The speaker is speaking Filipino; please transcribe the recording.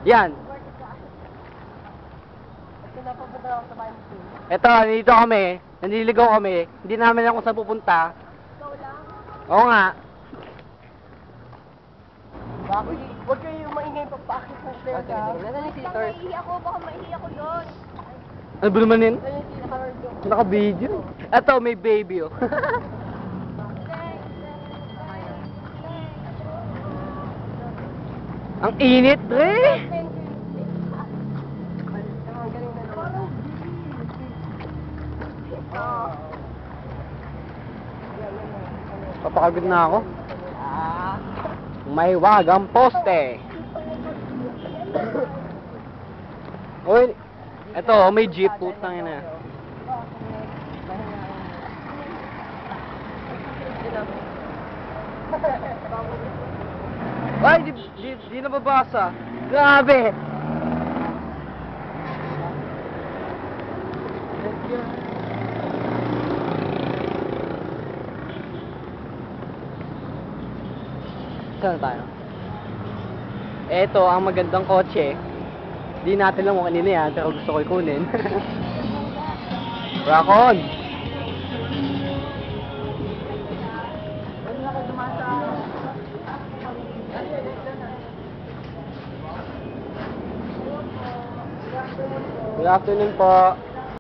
Yan. Ito na papunta ako sa bahay mo. Ito, nandito kami. Nanliligaw kami. Hindi namin alam kung saan pupunta. Ikaw lang? Oo nga. Bakit? Huwag kayo maingay papakit ng stairs, ha? Nasaan yung scissors? Naiihi ako, baka maihi ako doon. Ano ba naman yun? Ayun yung pinaka-hard doon. Naka-video. Ito, may baby oh. Ang init, Dre! Papakagod na ako. May wagang poste. Uy, eto, may jeep, putang ina. Ay, di nababasa. Grabe! Saan tayo? Eto, ang magandang kotse. Di natin lang kung kanina yan, pero gusto ko ikunin. Rock on! Good afternoon po.